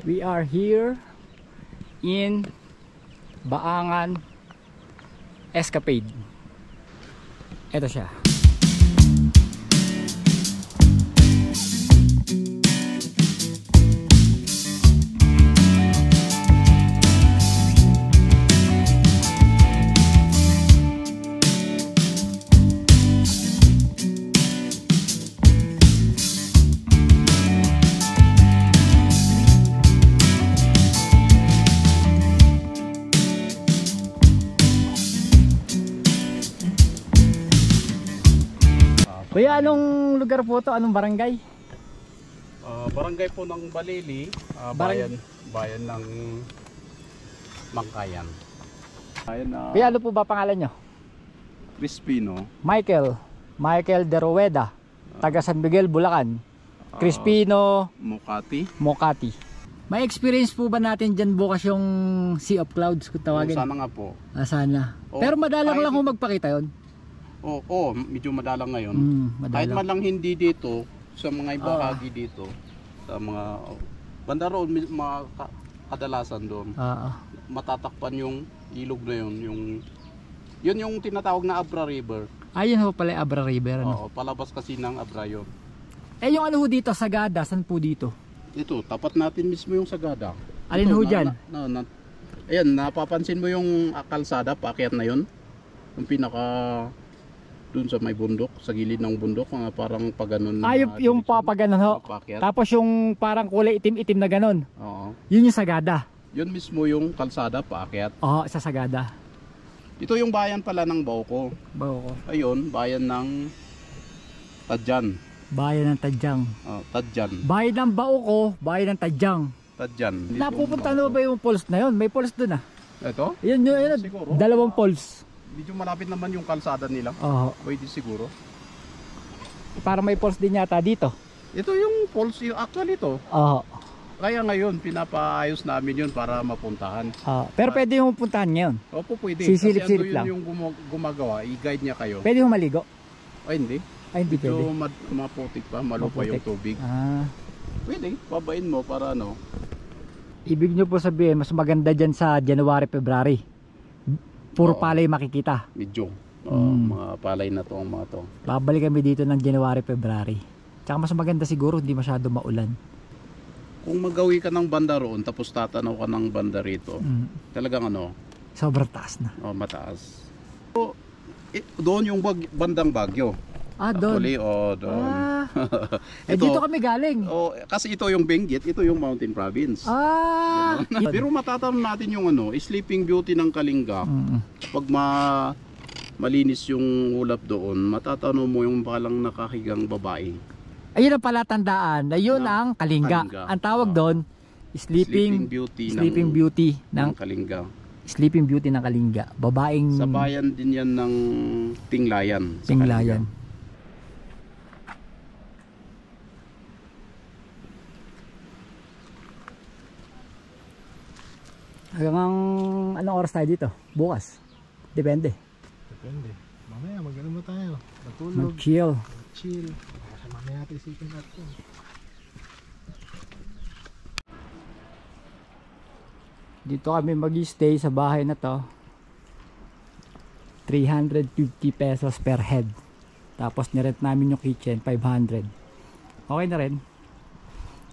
We are here in Baangan Escapade. Ito siya. Kuya, anong lugar po to? Anong barangay? Barangay po ng Balili, bayan ng Mangkayan. Kuya, ano po ba pangalan nyo? Crispino. Michael De Rueda, taga San Miguel, Bulacan. Crispino Mocati. May experience po ba natin dyan bukas yung Sea of Clouds kung tawagin? Sana nga po. Sana. Pero madalang lang kung magpakita yun. Oo, medyo madalang ngayon. Madalang. Kahit man lang hindi dito, sa mga ibahagi dito, sa mga banda roon, mga kadalasan doon, matatakpan yung ilog na yun. Yun yung tinatawag na Abra River. Ayun ho pala Abra River. Ano? Oo, palabas kasi ng Abra yun. Yung ano ho dito, Sagada, saan po dito? Ito, tapat natin mismo yung Sagada. Alin ho dyan? Ayan, napapansin mo yung kalsada, paakyat na yun. Yung pinaka... Doon sa may bundok, sa gilid ng bundok, mga parang paganon. Yung papaganon ho. Tapos yung parang kulay itim-itim na ganon. Oo. Yun yung Sagada. Yun mismo yung kalsada, paakyat. Oo, sa Sagada. Ito yung bayan pala ng Bauco. Ayun, bayan ng Tadjan. Bayan ng Tadjang. Tadjan. Bayan ng Bauco, bayan ng Tadjang. Tadjan. Napupunta na ba yung falls na yun? May falls doon ah. Ito? Yun, siguro. Dalawang falls. Medyo malapit naman yung kalsada nila. Pwede siguro. Para may falls din yata dito. Ito yung falls, yung actual ito. Kaya ngayon, pinapaayos namin yun para mapuntahan. Pero pwede yung puntahan ngayon? Opo, pwede. Sisilip-silip lang. Yung gumagawa, i-guide niya kayo. Pwede yung maligo? Ay, hindi. Hindi medyo pwede. maputik pa, malupa yung tubig. Pwede, babain mo para ano. Ibig nyo po sabihin, mas maganda dyan sa January, February. Puro palay makikita. Medyo. Mga palay na to, mga to. Babalik kami dito ng January, February. Tsaka mas maganda siguro, hindi masyado maulan. Kung magawi ka ng banda roon, tapos tatanaw ka ng banda rito, talagang ano? Sobrang taas na. Mataas. So, doon yung bandang Baguio. Doon. Doon. Dito kami galing. Kasi ito yung Benguet, ito yung Mountain Province. Pero matatanong natin yung Sleeping Beauty ng Kalinga. Pag malinis yung ulap doon, matatanong mo yung palang nakahigang babae. Ayun ang palatandaan na yun ang Kalinga. Ang tawag doon, Sleeping Beauty ng Kalinga. Sleeping Beauty ng Kalinga. Babaeng... Sa bayan din yan ng Tinglayan. Tinglayan. Hanggang anong oras tayo dito? Bukas? Depende. Mamaya mag-ano mo tayo? Matulog. Mag-chill. Kasi mamaya natin isipin natin. Dito kami mag-stay sa bahay na to. 350 pesos per head. Tapos nirent namin yung kitchen, 500. Okay na rin.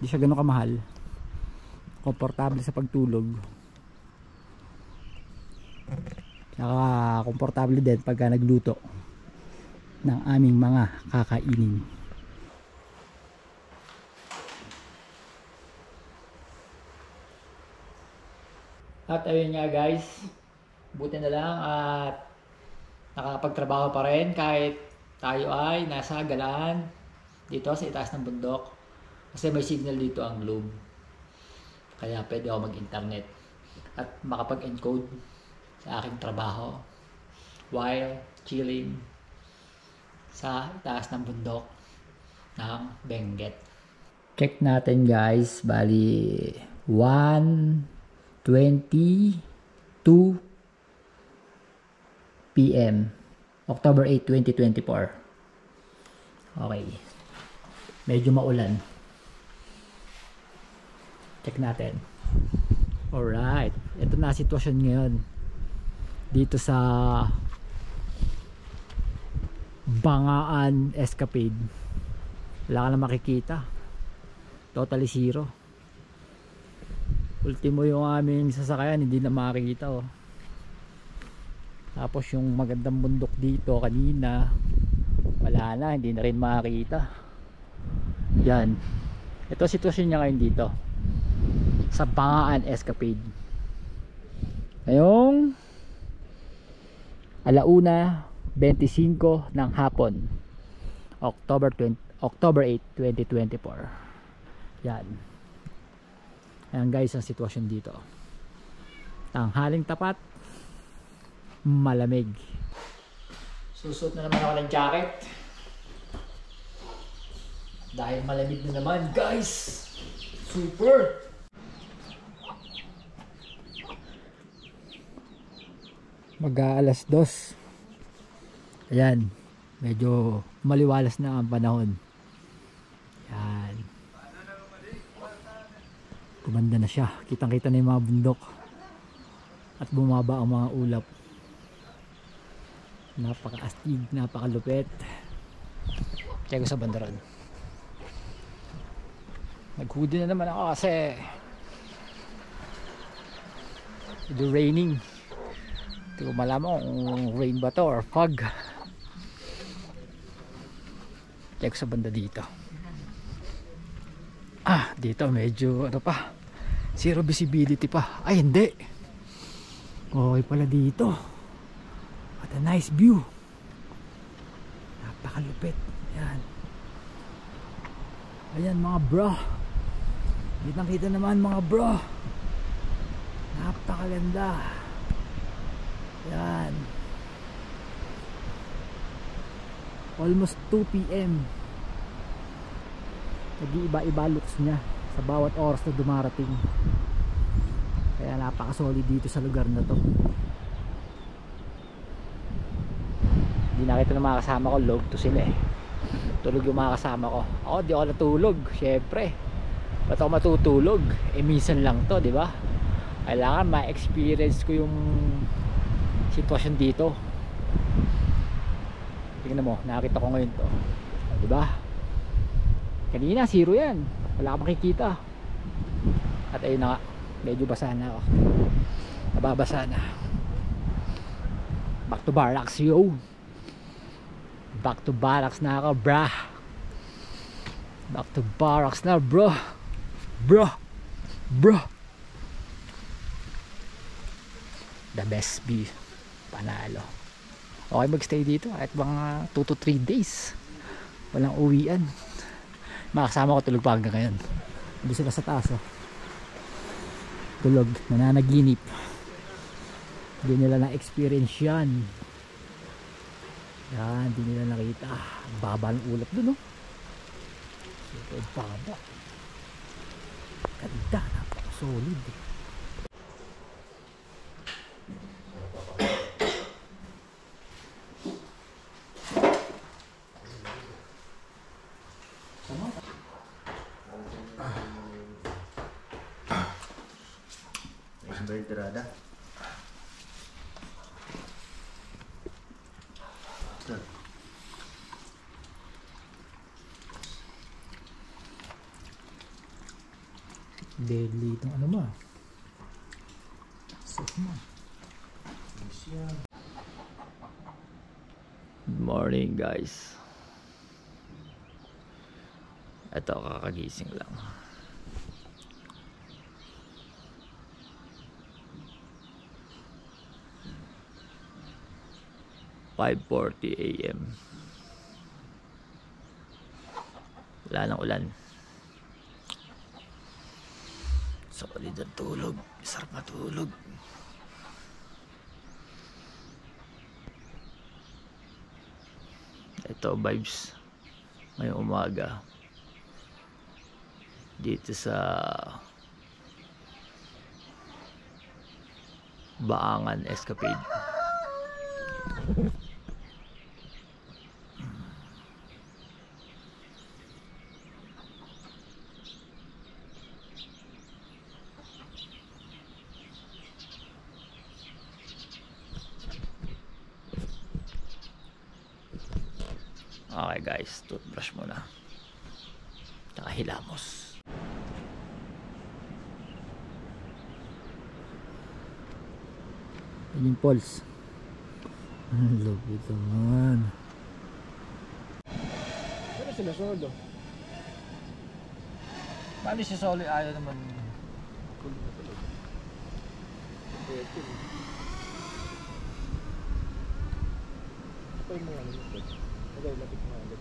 Hindi siya ganun kamahal. Komportable sa pagtulog. Saka komportable din pagka nagluto ng aming mga kakainin. At ayun nga guys, buti na lang at nakapagtrabaho pa rin kahit tayo ay nasa galaan dito sa itaas ng bundok. Kasi may signal dito ang Globe. Kaya pwede ako mag-internet at makapag-encode sa aking trabaho while chilling sa itaas ng bundok ng Benguet. Check natin guys, bali 1:22 PM October 8, 2024. Okay, medyo maulan. Check natin. Alright, ito na sitwasyon ngayon dito sa Bangaan Escapade. Wala ka na makikita, totally zero. Ultimo yung aming sasakyan, hindi na makikita oh. Tapos yung magandang bundok dito kanina, wala na, hindi na rin makikita. Yan, ito sitwasyon niya ngayon dito sa Bangaan Escapade ngayong 1:25 ng hapon, October 8, 2024. Yan. Ayan guys ang sitwasyon dito. Tanghaling tapat, malamig. Susuot na naman ako ng jacket dahil malamig na naman guys. Super. Mag-aalas 2. Ayan, medyo maliwalas na ang panahon. Yan, gumanda na siya, kitang kita na yung mga bundok at bumaba ang mga ulap. Napaka-astig, napaka-lupet. Check ko sa bandaran. Nag-hoodie na naman ako kasi it's raining. Hindi ko malaman kung rain ba to or fog. Check sa banda dito. Dito medyo ano pa, zero visibility pa. Ay hindi, okay pala dito. What a nice view, napakalupit. Ayan, ayan mga bro, kitang kita naman mga bro, napakalanda. Yan, almost 2 PM. Nag-iiba-iba looks niya sa bawat oras na dumarating. Kaya napaka-solid dito sa lugar na to. Hindi nakita ng mga kasama ko, log to sila eh. Tulog yung mga kasama ko. Ako di ako natulog, syempre. Ba't ako matutulog? Eh minsan lang to, di ba? Kailangan ma-experience ko yung sitwasyon dito. Tingnan mo, nakita ko ngayon to, di ba? Kanina zero yan, wala ka makikita. At ayun na nga, medyo basa na ako, nababasa na. Back to barracks yo. Back to barracks na ako brah. Back to barracks na bro. Bro. The best view, panalo. Okay magstay dito at mga 2 to 3 days. Walang uwian. Makasama ko tulog pa hanggang ngayon. Hindi sila sa taas oh. Tulog, nananaginip. Hindi nila na-experience yan. Yan, hindi nila nakita. Baba ng ulap dun oh. Super baba. Ganda, napaka-solid eh. Entrada. Deadly itong ano mo. Good morning guys. Ito kakagising lang. 5:40 AM. Wala nang ulan. Solid ang tulog. Sarap matulog. Ito vibes ngayong umaga dito sa Bangaan Escapade. Okay guys, toothbrush muna. Tsaka hilamos. Yan yung pulse. Ang lupit naman. Pero sila solo. Bali si Solo ayaw naman. Ito yung mga lumipit. Okay, lapit mo ulit.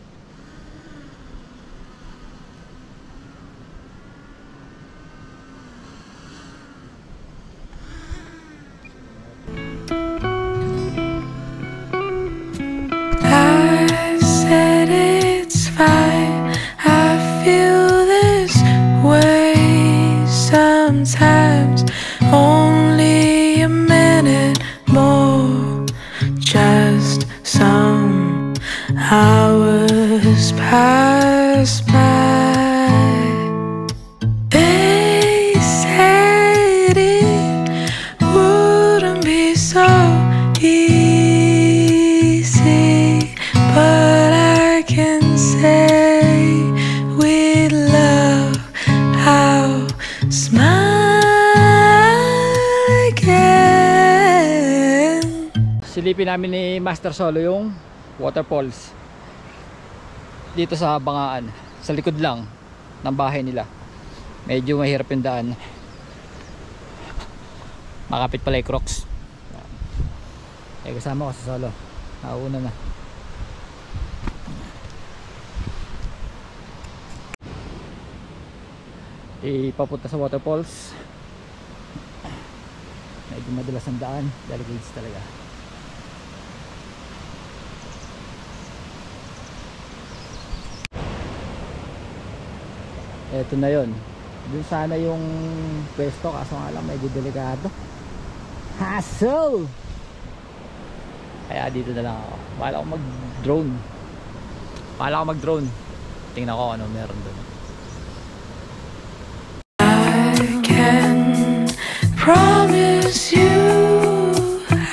I said it's fine. I feel this way sometimes. Only a minute more. Just some hours pass by. They said it wouldn't be so easy, but I can say with love I'll smile again. Silipin namin ni Master Solo yung waterfalls dito sa Bangaan, sa likod lang ng bahay nila. Medyo mahirap yung daan, makapit pala yung Crocs. Kasama ko sa Solo, nauna na. Ipapunta sa waterfalls, medyo madalas ang daan dahil gates talaga. Eto na yon. Doon sana yung pwesto, kaso nga lang medyo delikado. Hassle! Kaya dito na lang ako. Bahala ako mag-drone. Tingnan ko ano meron doon. I can promise you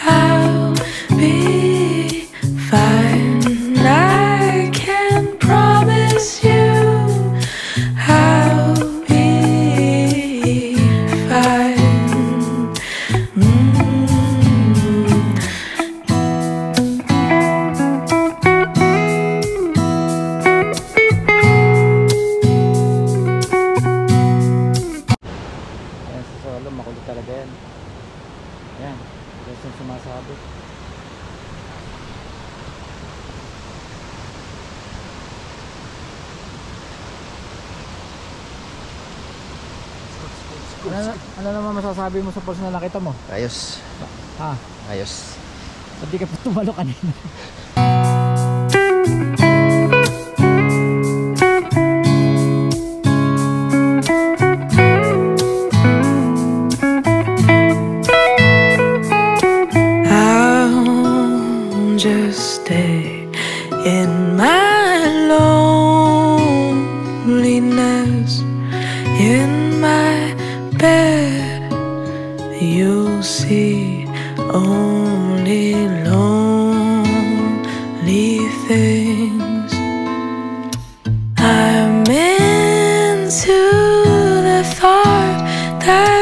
I'll be fine. I can promise you I'll be fine. Ayan si Solo, makulit talaga yan. Ayan, gusto yung sumasabi. Ano naman masasabi mo sa pulse na nakita mo? Ayos. Ha? Ayos. Ba't di ka pa tumalo kanina? I'll just stay in my loneliness, in my bed. You'll see only lonely things. I'm into the thought that